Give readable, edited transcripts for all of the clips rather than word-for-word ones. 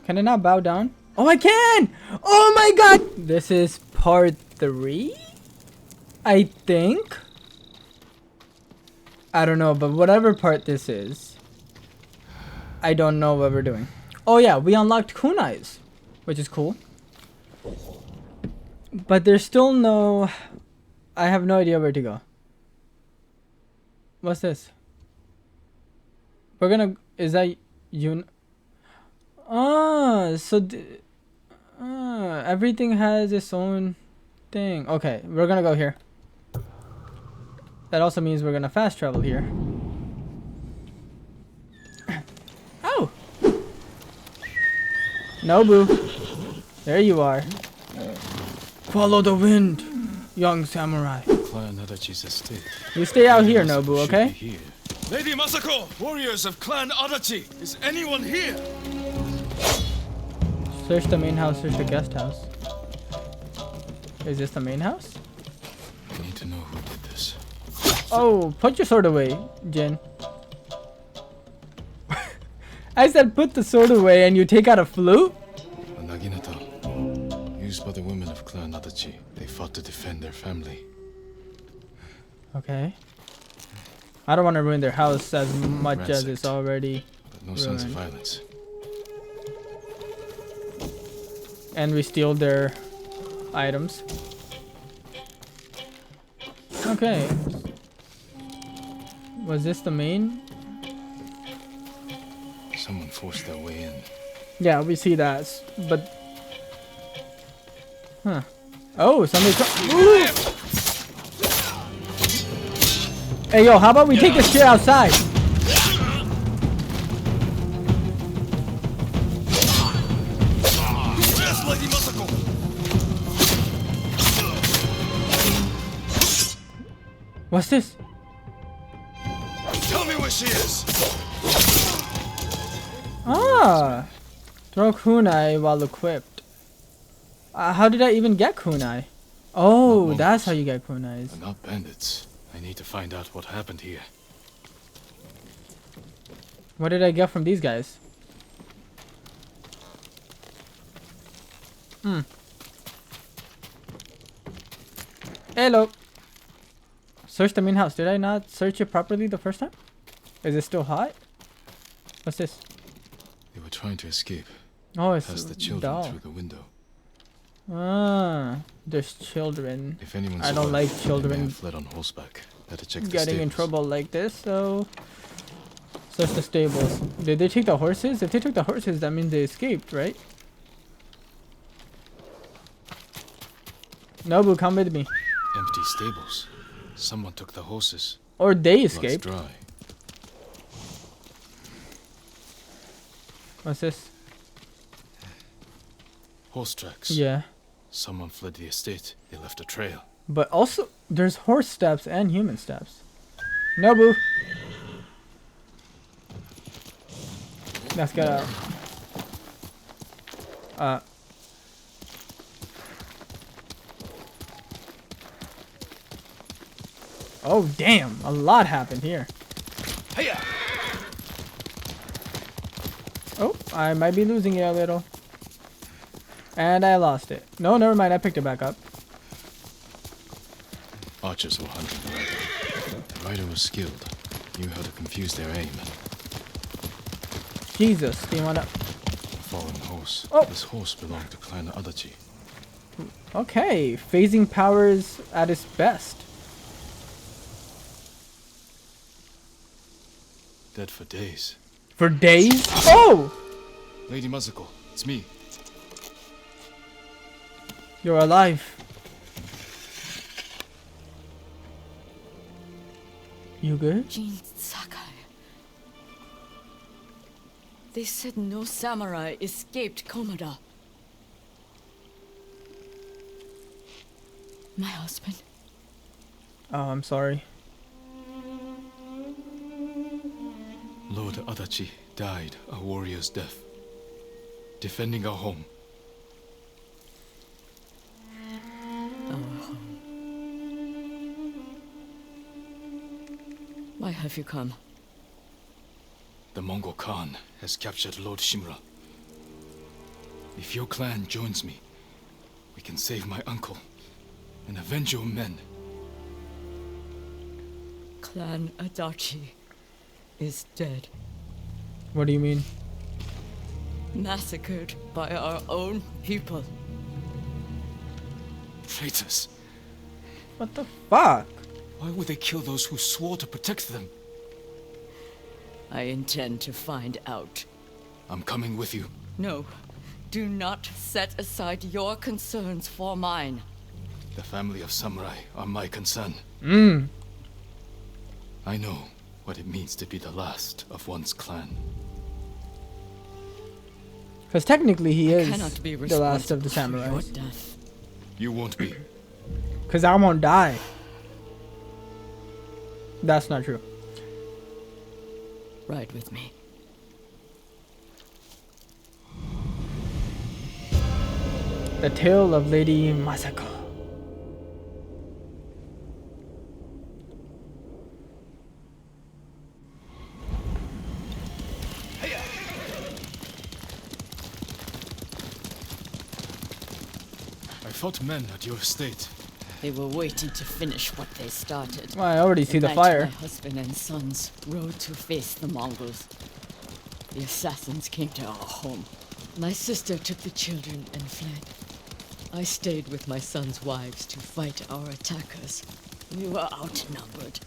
Can I not bow down? Oh, I can! Oh my god! This is part 3? I think? I don't know, but whatever part this is, I don't know what we're doing. Oh yeah, we unlocked kunais, which is cool. But there's still no... I have no idea where to go. What's this? We're gonna... Is that... Ah, so... everything has its own thing. Okay, we're gonna go here. That also means we're gonna fast travel here. Oh! Nobu. There you are. Follow the wind, young samurai. You stay out here, Nobu, okay? Lady Masako, warriors of Clan Adachi, is anyone here? Search the main house, search the guest house. Is this the main house? I need to know who did this. Oh, put your sword away, Jin. I said put the sword away and you take out a flute? A naginata, used by the women of Clan Adachi. They fought to defend their family. Okay. I don't want to ruin their house as much as it's already but no signs of violence. And we steal their items. Okay. Was this the main? Someone forced their way in. Yeah, we see that, but... Huh. Oh, somebody... Hey, yo, how about we take this shit outside? Yes, Lady Masako! What's this? Tell me where she is! Ah! Throw kunai while equipped. How did I even get kunai? Oh, that's how you get kunais. They're not bandits. I need to find out what happened here. What did I get from these guys? Hello. Search the main house. Did I not search it properly the first time? Is it still hot? What's this? They were trying to escape. Oh, it's Past the children doll. through the window. Ah, there's children. If anyone I don't like children fled on horseback. Better check getting in the stables. trouble like this, so... Search the stables. Did they take the horses? If they took the horses, that means they escaped, right? Nobu, come with me. Empty stables. Someone took the horses. Or they Blood's escaped. dry. What's this? Horse tracks. Yeah. Someone fled the estate. They left a trail. But also, there's horse steps and human steps. Nobu! Let's get out. Oh, damn. A lot happened here. Hiya! Oh, I might be losing it a little. And I lost it. No, never mind. I picked it back up. Archers were hunting the rider. The rider was skilled. Knew how to confuse their aim. Jesus, do you wanna... Fallen horse. Oh. This horse belonged to Clan Adachi. Okay, phasing powers at its best. Dead for days. For days? Oh! Lady Masako, it's me. You're alive. You good? Jin Sakai. They said no samurai escaped Komoda. My husband. Oh, I'm sorry. Lord Adachi died a warrior's death, defending our home. Why have you come? The Mongol Khan has captured Lord Shimura. If your clan joins me, we can save my uncle and avenge your men. Clan Adachi is dead. What do you mean? Massacred by our own people. Traitors. What the fuck? Why would they kill those who swore to protect them? I intend to find out. I'm coming with you. No, do not set aside your concerns for mine. The family of samurai are my concern. I know what it means to be the last of one's clan. Because technically he is Cannot be the last of the responsible for your samurais. death. You won't be. Because I won't die. That's not true. Ride with me. The Tale of Lady Masako. I fought men at your estate. They were waiting to finish what they started. Well, I already see the night fire. My husband and sons rode to face the Mongols. The assassins came to our home. My sister took the children and fled. I stayed with my sons' wives to fight our attackers. We were outnumbered.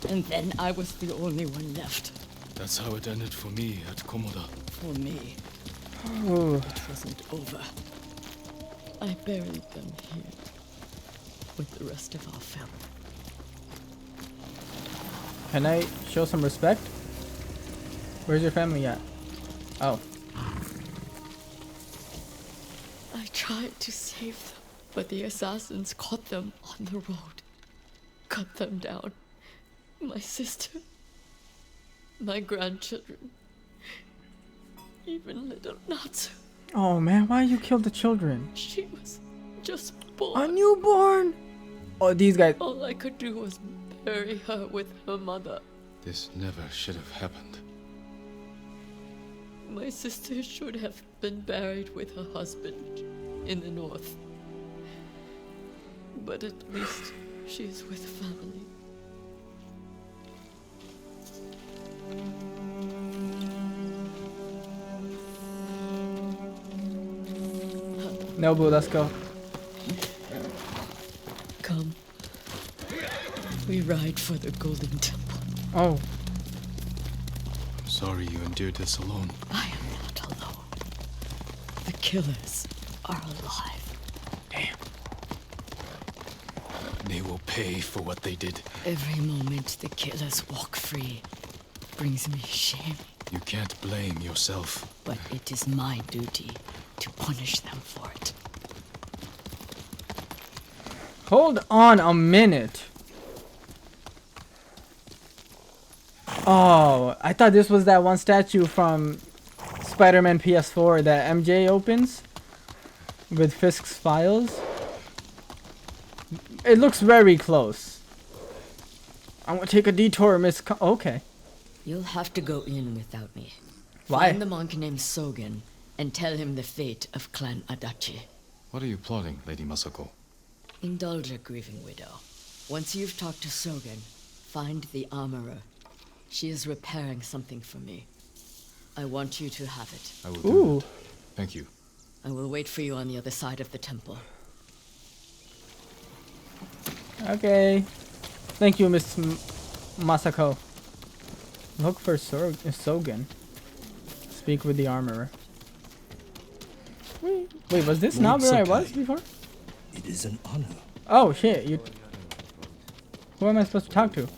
And then I was the only one left. That's how it ended for me at Komoda. For me, Ooh. it wasn't over. I buried them here with the rest of our family. Can I show some respect? Where's your family at? Oh. I tried to save them, but the assassins caught them on the road. Cut them down. My sister, my grandchildren, even little Natsu. Oh man, why you killed the children? She was just A born. newborn! Oh, these guys. All I could do was bury her with her mother. This never should have happened. My sister should have been buried with her husband in the north. But at least she's with family. Nobu, let's go. Come. We ride for the Golden Temple. Oh. I'm sorry you endured this alone. I am not alone. The killers are alive. Damn. They will pay for what they did. Every moment the killers walk free brings me shame. You can't blame yourself. But it is my duty to punish them for it. Hold on a minute. Oh, I thought this was that one statue from Spider-Man PS4 that MJ opens with Fisk's files. It looks very close. I'm gonna take a detour, okay. You'll have to go in without me. Why? Find the monk named Sogen and tell him the fate of Clan Adachi. What are you plotting, Lady Masako? Indulge a grieving widow. Once you've talked to Sogen, find the armorer. She is repairing something for me. I want you to have it. I will do Ooh. that. Thank you. I will wait for you on the other side of the temple. Okay. Thank you, Miss Masako. Look for Sogen. Speak with the armorer. Wait, was this not where I was before? It is an honor. Oh shit, you... Who am I supposed to talk to?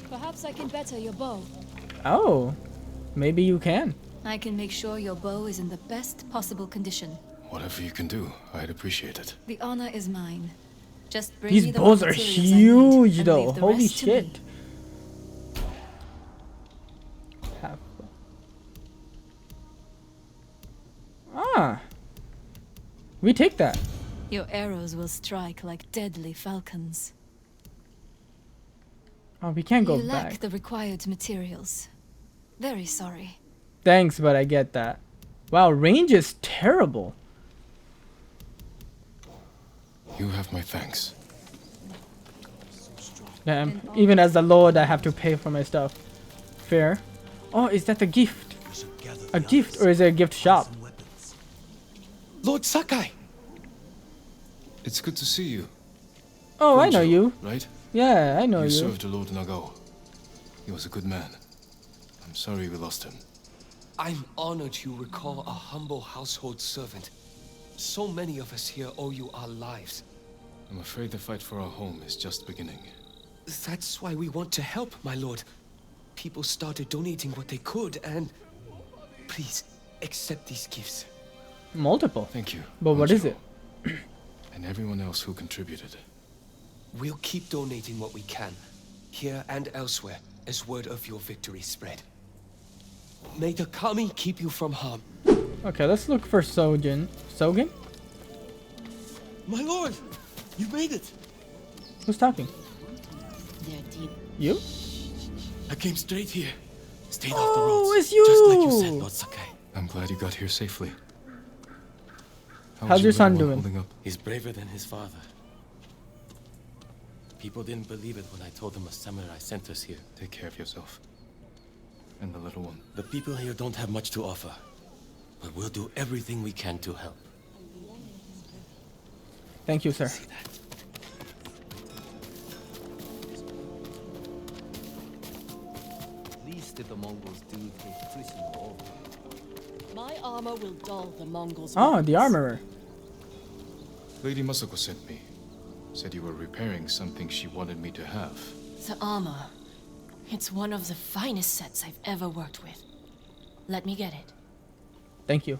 Perhaps I can better your bow. Oh, maybe you can. I can make sure your bow is in the best possible condition. Whatever you can do, I'd appreciate it. The honor is mine. Just bring These me the bows are materials I need huge and though. leave the Holy rest to me. shit. Ah. We take that. Your arrows will strike like deadly falcons. Oh, we can't go You lack back. the required materials. Very sorry. Thanks, but I get that. Wow, range is terrible. You have my thanks. Damn, even as the lord, I have to pay for my stuff. Fair. Oh, is that a gift? A gift, or is it a gift shop? Lord Sakai! It's good to see you. Oh, I know you. Right? Yeah, I know You you. served Lord Nagao. He was a good man. I'm sorry we lost him. I'm honored you recall a humble household servant. So many of us here owe you our lives. I'm afraid the fight for our home is just beginning. That's why we want to help, my lord. People started donating what they could, and... Please, accept these gifts. Multiple. Thank you. But what is it? And everyone else who contributed. We'll keep donating what we can, here and elsewhere, as word of your victory spread. May the Kami keep you from harm. Okay, let's look for Sojin. Sogin? My lord! You made it! Who's talking? They're deep. You? I came straight here. Stayed Oh, off the roads. it's you! Just like you said, Lord Sakai. I'm glad you got here safely. How's your son little doing? one holding up? He's braver than his father. People didn't believe it when I told them a samurai sent us here. Take care of yourself. And the little one. The people here don't have much to offer, but we'll do everything we can to help. Thank you, sir. Least did the Mongols do take Tsushima over. My armor will dull the Mongols. Oh, the armorer. Lady Masako sent me. Said you were repairing something she wanted me to have. The armor. It's one of the finest sets I've ever worked with. Let me get it. Thank you.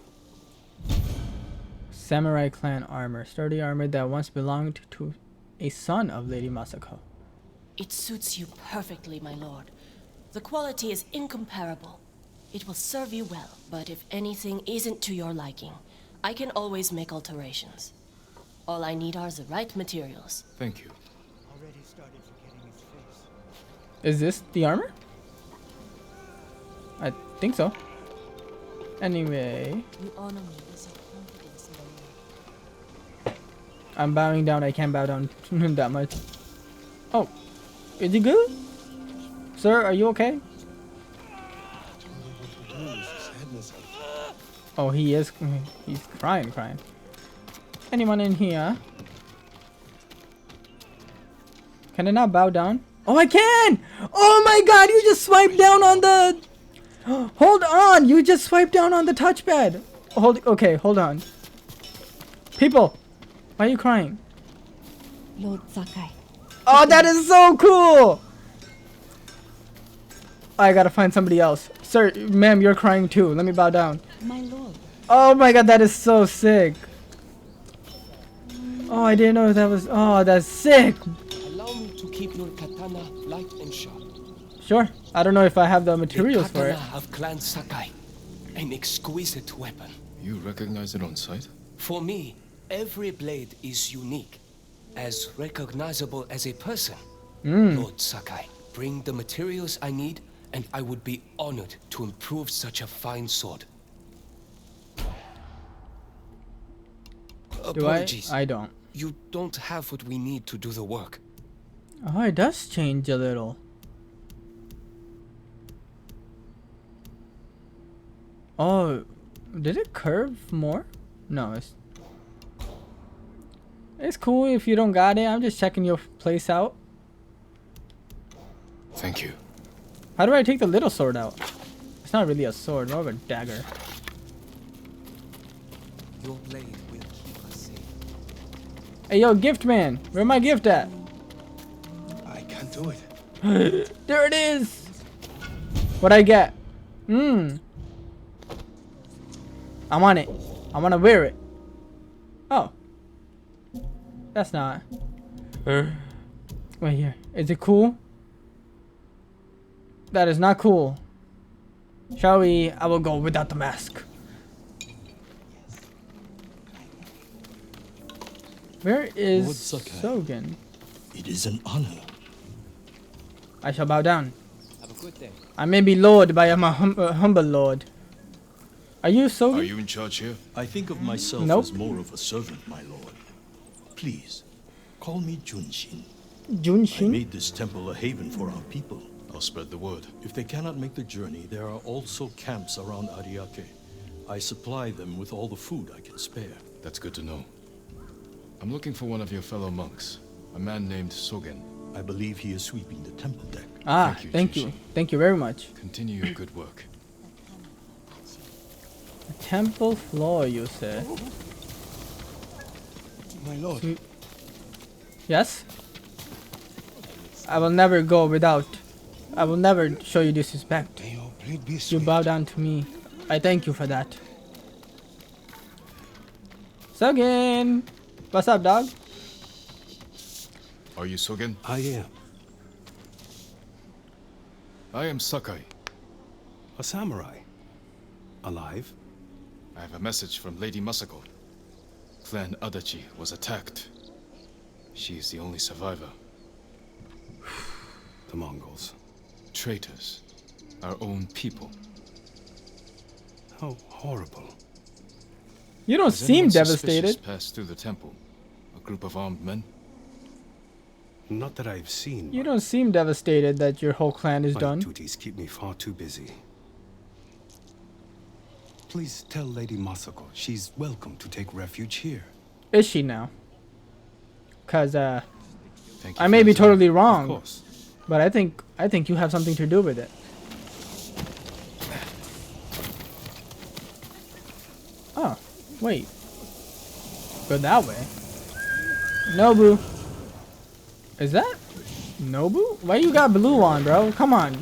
Samurai clan armor. Sturdy armor that once belonged to a son of Lady Masako. It suits you perfectly, my lord. The quality is incomparable. It will serve you well, but if anything isn't to your liking, I can always make alterations. All I need are the right materials. Thank you. Is this the armor? I think so. Anyway, You honor me with your confidence in me. I'm bowing down. I can't bow down that much. Oh, is he good? Sir, are you okay? Oh, he is. He's crying. Anyone in here? Can I not bow down? Oh, I can! Oh my god, you just swiped down on the... Hold on, you just swiped down on the touchpad. Okay, hold on. People, why are you crying? Lord Sakai. Oh, that is so cool! I gotta find somebody else. Sir, ma'am, you're crying too. Let me bow down. My lord. Oh my god, that is so sick. Oh, I didn't know that was... Oh, that's sick. Allow me to keep your katana light and sharp. Sure. I don't know if I have the materials The for it. katana of Clan Sakai. An exquisite weapon. You recognize it on sight? For me, every blade is unique. As recognizable as a person. Lord Sakai, bring the materials I need, and I would be honored to improve such a fine sword. Do Apologies. I don't. You don't have what we need to do the work. Oh, it does change a little. Oh, did it curve more? No, it's cool if you don't got it. I'm just checking your place out. Thank you. How do I take the little sword out? It's not really a sword, more of a dagger. Your blade will keep us safe. Hey, yo, gift man, where my gift at? I can't do it. There it is. What I get? I want it. I want to wear it. Oh, that's not. Wait here. Is it cool? That is not cool. Shall we? I will go without the mask. Where is Lord Sakai. Sogin? It is an honor. I shall bow down. Have a good day. I may be lord, but I am a humble lord. Are you so? Are you in charge here? I think of myself Nope. as more of a servant, my lord. Please, call me Junshin. I Junshin? made this temple a haven for our people. I'll spread the word. If they cannot make the journey, there are also camps around Ariake. I supply them with all the food I can spare. That's good to know. I'm looking for one of your fellow monks, a man named Sogen. I believe he is sweeping the temple deck. Ah, Thank you, thank you. Junshin. Thank you very much. Continue your good work. Temple floor, you say? My lord. Yes? I will never go without. I will never show you disrespect. You bow down to me. I thank you for that. Sogen! What's up, dog? Are you Sogen? I am. I am Sakai. A samurai. Alive? I have a message from Lady Masako. Clan Adachi was attacked. She is the only survivor. The Mongols. Traitors. Our own people. How horrible. You don't Has seem anyone suspicious devastated. passed through the temple? A group of armed men? Not that I've seen. You but don't seem devastated that your whole clan is my done. duties keep me far too busy. Please tell Lady Masako she's welcome to take refuge here. Is she now? Cause Thank you I for may your be time. totally Of wrong, course. but I think you have something to do with it. Oh, wait. Go that way. Nobu. Is that Nobu? Why you got blue on, bro? Come on.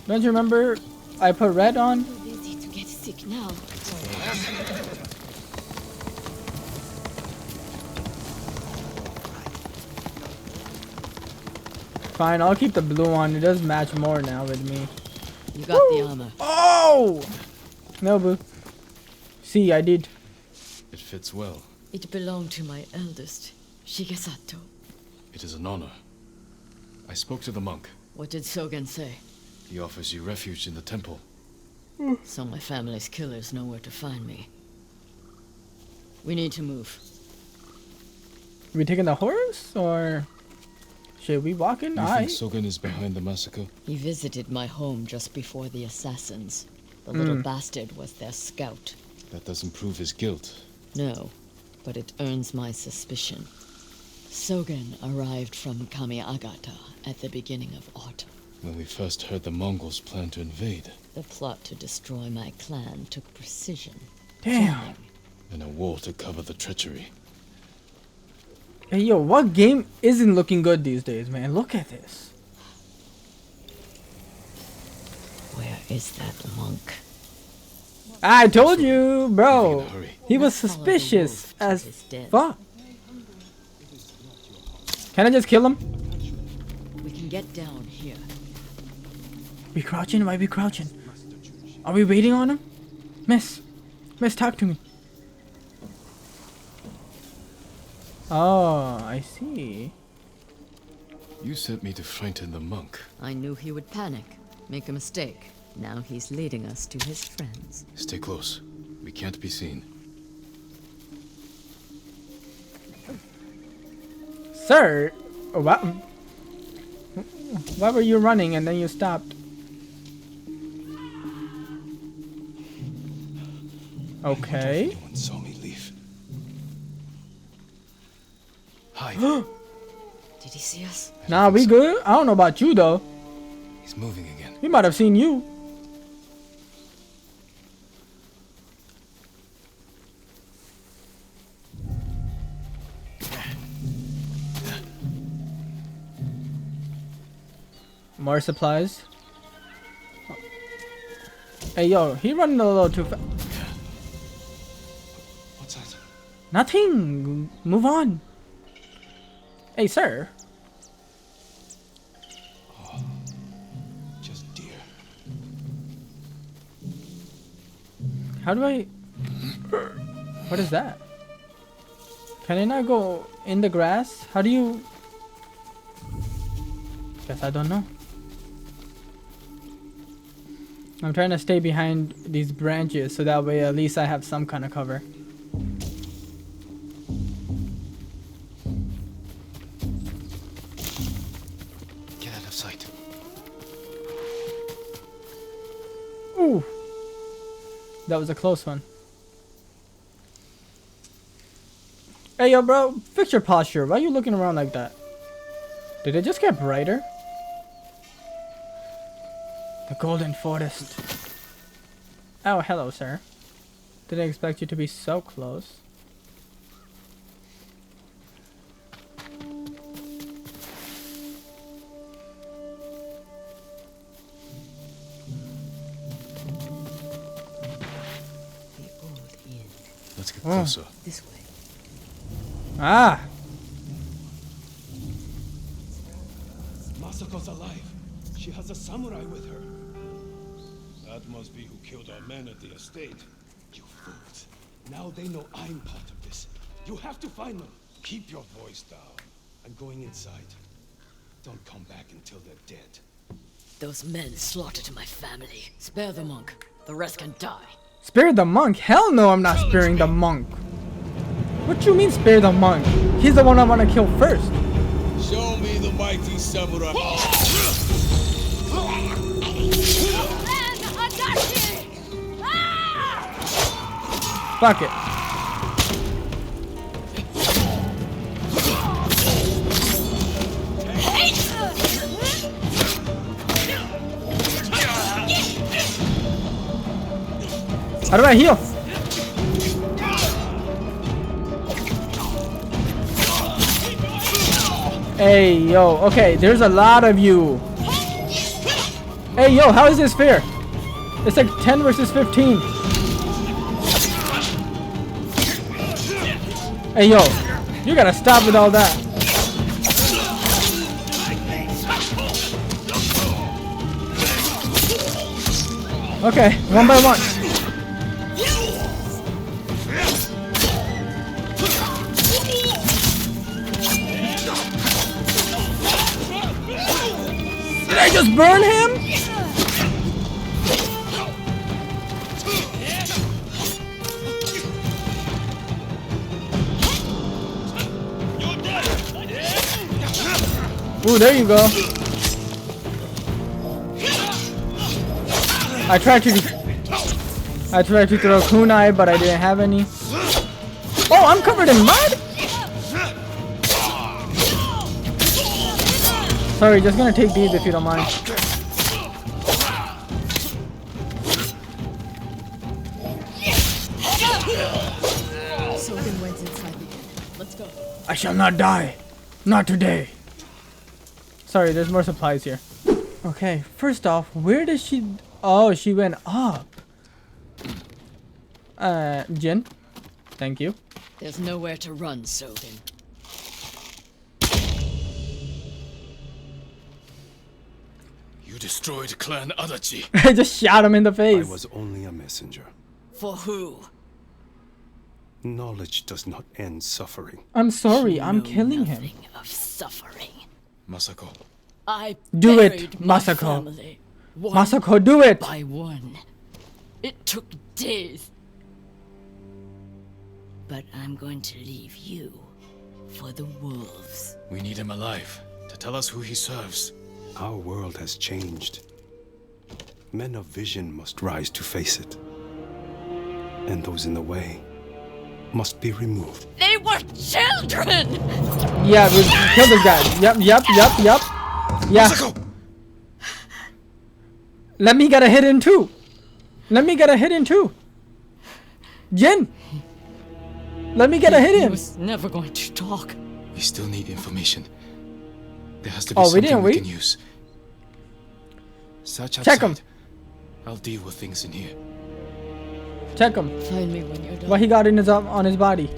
Don't you remember I put red on? Too busy to get sick now. Fine, I'll keep the blue on. It does match more now with me. You got the armor. Oh! Nobu. See, I did. It fits well. It belonged to my eldest, Shigesato. It is an honor. I spoke to the monk. What did Sogen say? He offers you refuge in the temple. So my family's killers know where to find me. We need to move. We taking the horse or should we walk in? You Aye. think Sogen is behind the massacre? He visited my home just before the assassins. The little bastard was their scout. That doesn't prove his guilt. No, but it earns my suspicion. Sogen arrived from Kamiagata at the beginning of autumn. When we first heard the Mongols plan to invade, The plot to destroy my clan took precision. Damn. planning. and a war to cover the treachery. Hey yo, what game isn't looking good these days, man? Look at this. Where is that monk? I told you, Moving bro. in a hurry. He was Let's follow the suspicious wolf to as his den. fuck. Can I just kill him? We can get down here. We crouching? Why we crouching? Are we waiting on him? Miss, talk to me. Oh, I see. You sent me to frighten the monk. I knew he would panic, make a mistake. Now he's leading us to his friends. Stay close. We can't be seen. Sir, what? Why were you running and then you stopped? Okay. No one saw me leave. Hide. Did he see us? Nah, we good. I don't know about you though. He's moving again. He might have seen you. More supplies. Hey yo, he running a little too fast. What's that? Nothing. Move on. Hey, sir. Just deer. How do I... What is that? Can I not go in the grass? How do you... Guess I don't know. I'm trying to stay behind these branches so that way at least I have some kind of cover. Get out of sight. Ooh. That was a close one. Hey, yo, bro. Fix your posture. Why are you looking around like that? Did it just get brighter? The Golden Forest. Oh, hello, sir. Didn't expect you to be so close. Let's get closer. This way. Ah! Masako's alive. She has a samurai with her. That must be who killed our men at the estate. You fools. Now they know I'm part of this. You have to find them. Keep your voice down. I'm going inside. Don't come back until they're dead. Those men slaughtered my family. Spare the monk. The rest can die. Spare the monk? Hell no, I'm not sparing the monk. What you mean spare the monk? He's the one I want to kill first. Show me the mighty samurai. Fuck it. How do I heal? Hey, yo. Okay, there's a lot of you. Hey, yo, how is this fair? It's like 10 versus 15. Hey, yo. You gotta stop with all that. Okay, one by one. Did I just burn him? Ooh, there you go. I tried to throw kunai, but I didn't have any. Oh, I'm covered in mud? Sorry, just gonna take these if you don't mind. Cookin went inside the inn. Let's go. I shall not die. Not today. Sorry, there's more supplies here. Okay, first off, where did she... Oh, she went up. Jin. Thank you. There's nowhere to run, Cookin. You destroyed Clan Adachi. I just shot him in the I face. was only a messenger. For who? Knowledge does not end suffering. I'm sorry, You I'm know killing him. nothing of suffering. Masako. I Do it, buried my Masako. family, one Masako, do it! by one. It took days. But I'm going to leave you for the wolves. We need him alive to tell us who he serves. Our world has changed. Men of vision must rise to face it. And those in the way must be removed. They were children! Yeah, we killed this guy. Yep. Yeah. Masako! Let me get a hit in too. Jin! Let me get a hit He in. was never going to talk. We still need information. There has to be Oh, we something didn't we wait? can use. Search outside. Check him. I'll deal with things in here. Check him. Find me when you're done. What he got in his on his body.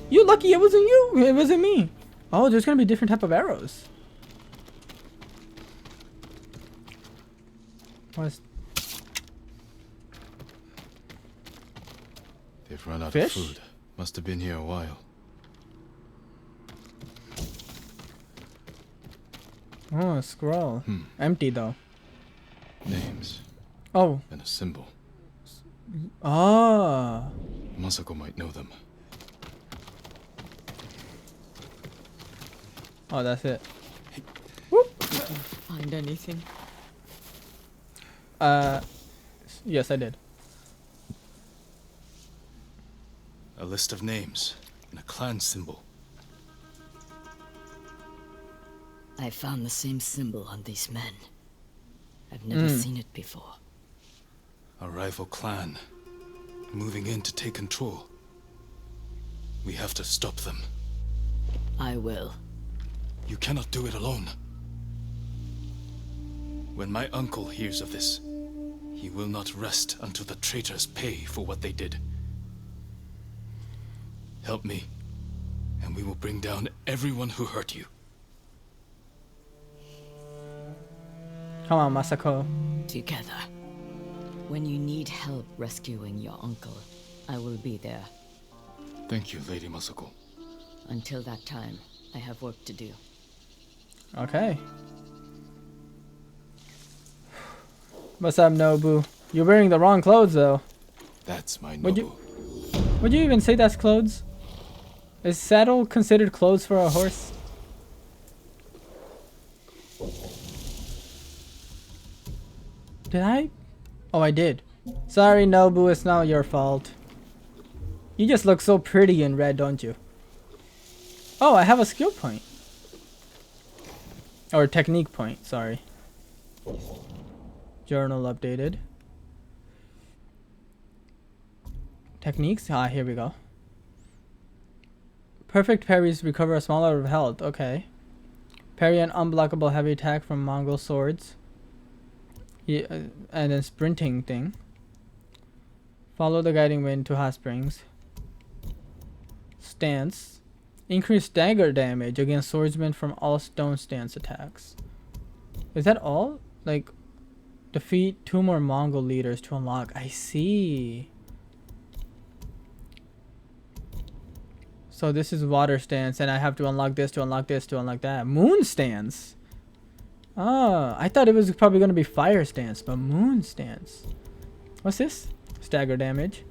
You lucky it wasn't you. It wasn't me. Oh, there's gonna be different type of arrows. What's They've run out Fish? of food. Must have been here a while. Oh, a scroll. Empty though. Name. Oh. and a symbol. Ah. Masako might know them. Oh, that's it. Find anything? Yes, I did. A list of names and a clan symbol. I found the same symbol on these men. I've never seen it before. A rival clan, moving in to take control. We have to stop them. I will. You cannot do it alone. When my uncle hears of this, he will not rest until the traitors pay for what they did. Help me, and we will bring down everyone who hurt you. Come on, Masako. Together. When you need help rescuing your uncle, I will be there. Thank you, Lady Masako. Until that time, I have work to do. Okay. What's up, Nobu? You're wearing the wrong clothes, though. That's my Would Nobu. Would you even say that's clothes? Is saddle considered clothes for a horse? Did I? Oh, I did. Sorry, Nobu, it's not your fault. You just look so pretty in red, don't you? Oh, I have a skill point. Or technique point, sorry. Journal updated. Techniques? Ah, here we go. Perfect parries recover a small amount of health. Okay. Parry an unblockable heavy attack from Mongol swords. Yeah, and then sprinting thing. Follow the guiding wind to hot springs. Stance. Increase dagger damage against swordsmen from all stone stance attacks. Is that all? Like, defeat 2 more Mongol leaders to unlock. I see. So this is water stance, and I have to unlock this to unlock this to unlock that. Moon stance. Oh, I thought it was probably going to be fire stance, but moon stance. What's this? Stagger damage.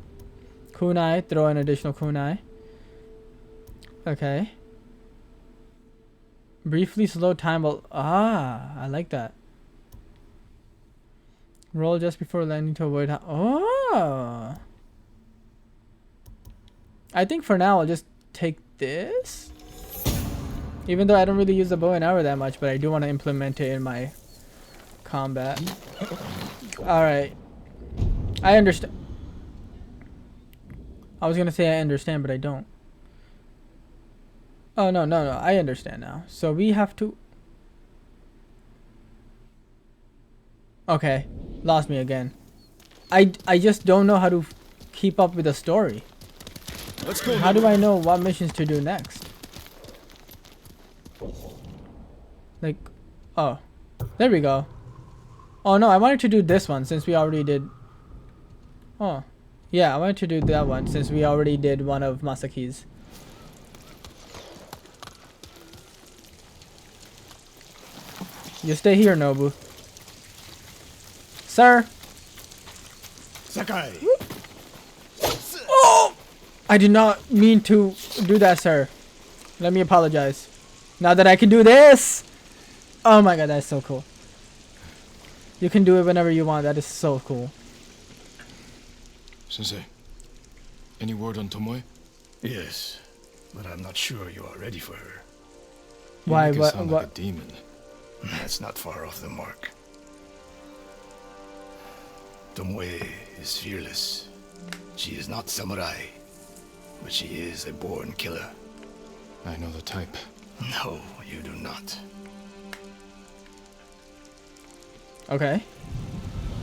Kunai, throw an additional kunai. Okay. Briefly slow time while... Ah, I like that. Roll just before landing to avoid... Oh! I think for now I'll just take this. Even though I don't really use the bow and arrow that much, but I do want to implement it in my combat. Alright. I understand. I was gonna say I understand, but I don't. Oh, no. I understand now. So we have to... Okay. Lost me again. I just don't know how to keep up with the story. Let's go. How do I know what missions to do next? Like, oh, there we go. Oh no, I wanted to do this one since we already did. Oh, yeah, I wanted to do that one since we already did one of Masaki's. You stay here, Nobu. Sir. Sakai! Oh! I did not mean to do that, sir. Let me apologize. Now that I can do this! Oh my god, that's so cool. You can do it whenever you want. That is so cool. Sensei, any word on Tomoe? Yes, but I'm not sure you are ready for her. You Why? make her What? sound like a demon. That's not far off the mark. Tomoe is fearless. She is not samurai, but she is a born killer. I know the type. No, you do not. Okay.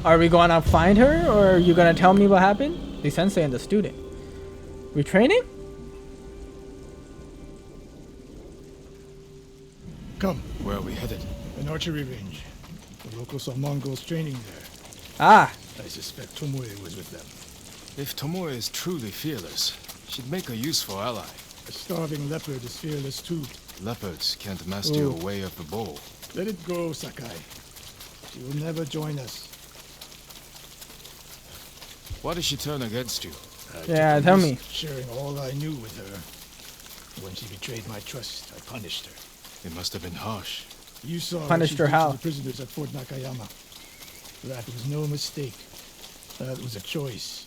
Are we going to find her, or are you going to tell me what happened? The sensei and the student. We training? Come, Where are we headed? an archery range. The locals are Mongols training there. Ah, I suspect Tomoe was with them. If Tomoe is truly fearless, she'd make a useful ally. A starving leopard is fearless too. Leopards can't master Ooh. a way of the bow. Let it go, Sakai. She will never join us. Why did she turn against you? Yeah, tell me. Sharing all I knew with her. When she betrayed my trust, I punished her. It must have been harsh. You saw what Punished she her did to how? the prisoners at Fort Nakayama. That was no mistake. That was a choice.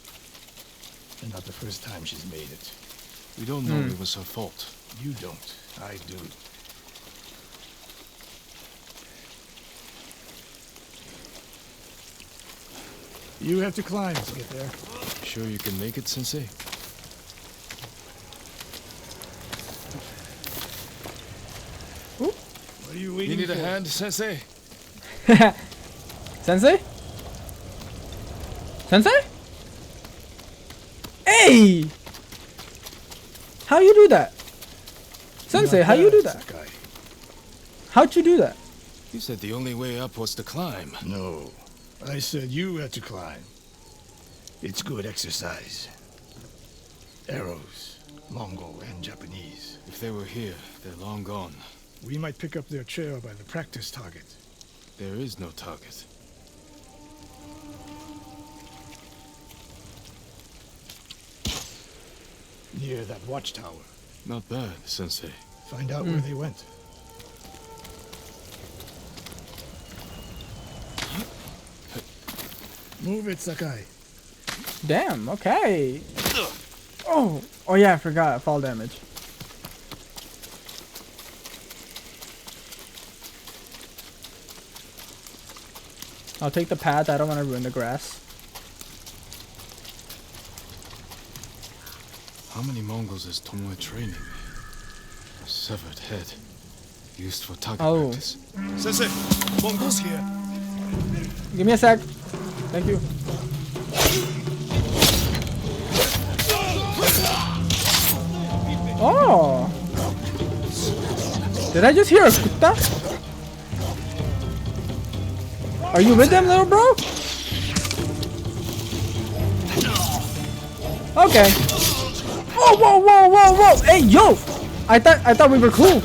And not the first time she's made it. We don't know it was her fault. You don't. I do. You have to climb to get there. Sure you can make it, Sensei? What are you waiting You need for? a hand, Sensei? Sensei? Sensei? Hey! How you do that? Sensei, Not how you do bad, that? Sakai. How'd you do that? You said the only way up was to climb. No. I said you had to climb. It's good exercise. Arrows, Mongol and Japanese. If they were here, they're long gone. We might pick up their trail by the practice target. There is no target. Near that watchtower. Not bad, Sensei. Find out where they went. Move it, Sakai. Damn, okay. Oh, oh yeah, I forgot. Fall damage. I'll take the path. I don't want to ruin the grass. How many Mongols is Tomoe training? A severed head. Used for target practice. Sensei, Mongols here. Give me a sec. Thank you. Oh! Did I just hear a kutta? Are you with them, little bro? Okay. Whoa, whoa, whoa, whoa, whoa! Hey, yo! I thought we were cool.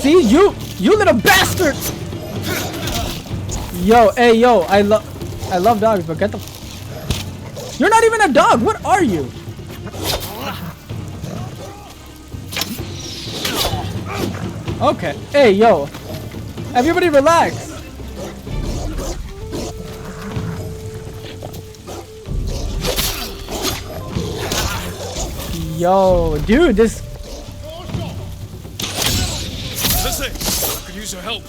See, you little bastard! Yo, hey, yo, I love dogs, but get the. You're not even a dog. What are you? Okay. Hey, yo. Everybody relax. Yo, dude, this. Sensei, I could use your help.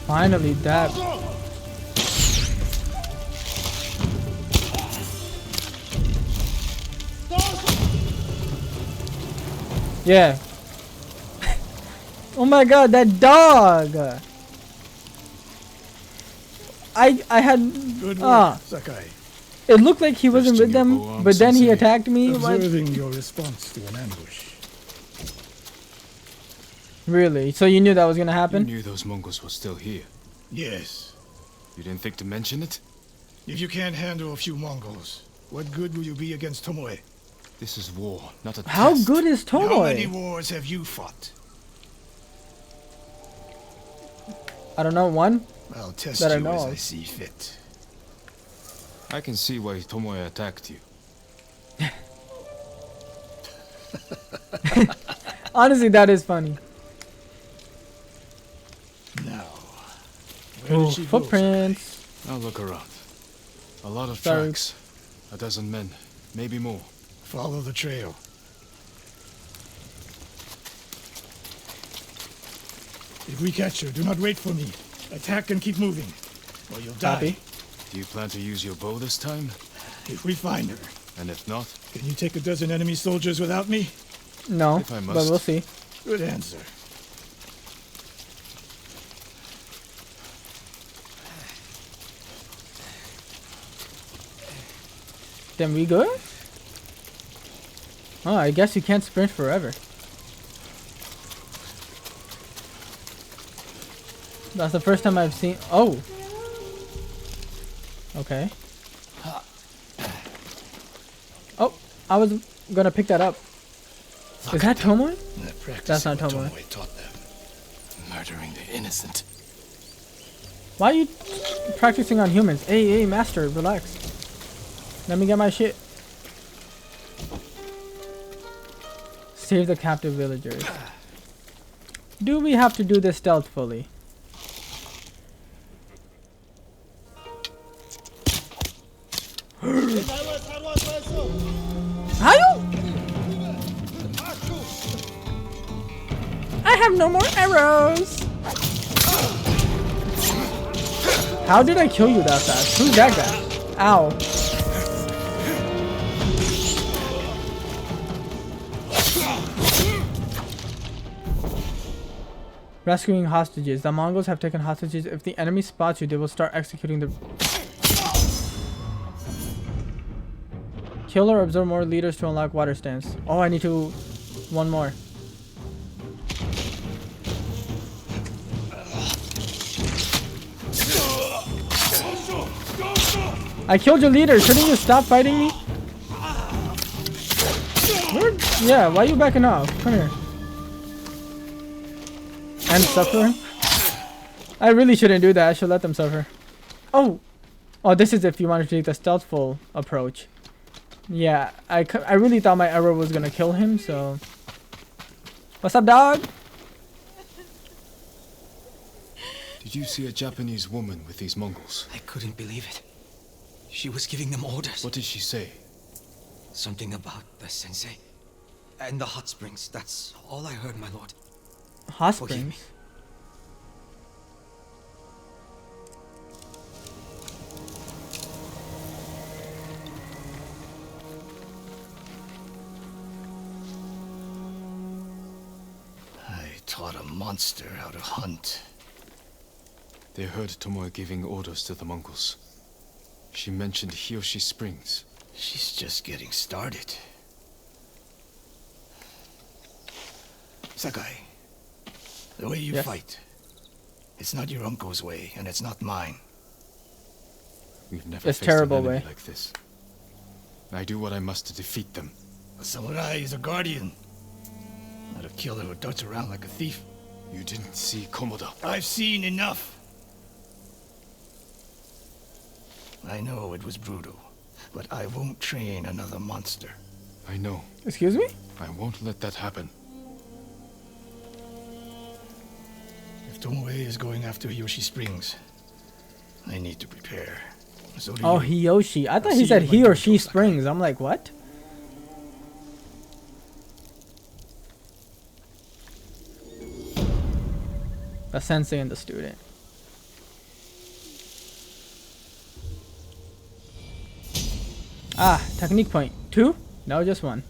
Finally, that. Yeah. Oh my god, that dog! I had. Good work, Sakai. It looked like he wasn't with Resting your them, bow but then he Sensei. attacked me. Like, Observing your response to an ambush. really? So you knew that was gonna You happen? knew those Mongols were still here. Yes. You didn't think to mention it? If you can't handle a few Mongols, what good will you be against Tomoe? This is war, not a How test. good is How many Tomoe? wars have you fought? I don't know, one? I'll test That I you know as of. I see fit. I can see why Tomoe attacked you. Honestly, that is funny. Now, where Oh, did she go, footprints. I'll look around. A lot of Sorry. tracks. A dozen men, maybe more. Sakai? Follow the trail. If we catch her, do not wait for me. Attack and keep moving, or you'll die. Copy. Do you plan to use your bow this time? If we find her, And if not, can you take a dozen enemy soldiers without me? No, If I but must. we'll see. Good answer. Then we good? Oh, I guess you can't sprint forever. That's the first time I've seen. Oh. Okay. I was gonna pick that up. Is that Tomoe? That's not Tomoe. Tomoe taught them. Murdering the innocent. Why are you practicing on humans? Hey, master, relax. Let me get my shit. Save the captive villagers. Do we have to do this stealthfully? How you? I have no more arrows. How did I kill you that fast? Who's that guy? Ow. Rescuing hostages. The Mongols have taken hostages. If the enemy spots you, they will start executing the... Kill or absorb more leaders to unlock water stands. Oh, I need to... One more. I killed your leader. Shouldn't you stop fighting me? Where? Yeah, why are you backing off? Come here. And suffer? I really shouldn't do that. I should let them suffer. Oh! Oh, this is if you want to take the stealthful approach. Yeah, I really thought my arrow was gonna kill him, so... What's up, dog? Did you see a Japanese woman with these Mongols? I couldn't believe it. She was giving them orders. What did she say? Something about the sensei. And the hot springs. That's all I heard, my lord. Hot Forgive me. springs? I taught a monster how to hunt. They heard Tomoe giving orders to the Mongols. She mentioned Hiyoshi Springs. She's just getting started. Sakai, the way you fight, it's not your uncle's way, and it's not mine. We've never It's faced terrible an enemy way. like this. I do what I must to defeat them. A samurai is a guardian, not a killer who darts around like a thief. You didn't see Komoda. I've seen enough. I know it was brutal, but I won't train another monster. I know. Excuse me? I won't let that happen. If Tomoe is going after Hiyoshi Springs, I need to prepare. So do Oh, you. Hiyoshi. I thought I'll he see said you he when or you she go, Sakai. springs. I'm like, what? The sensei and the student. Ah, technique point. 2? No, just 1.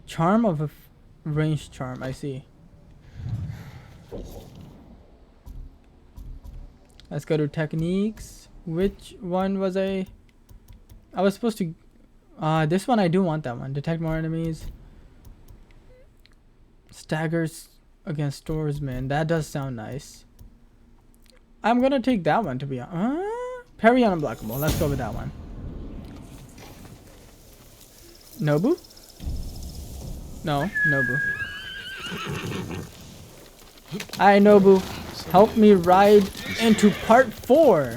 Charm of a ranged charm, I see. Let's go to techniques. Which one was I was supposed to... this one, I do want that one. Detect more enemies. Staggers against swordsmen. That does sound nice. I'm gonna take that one to be honest. Parry unblockable. Let's go with that one. Nobu? No, Nobu. Alright, Nobu. Help me ride into part 4.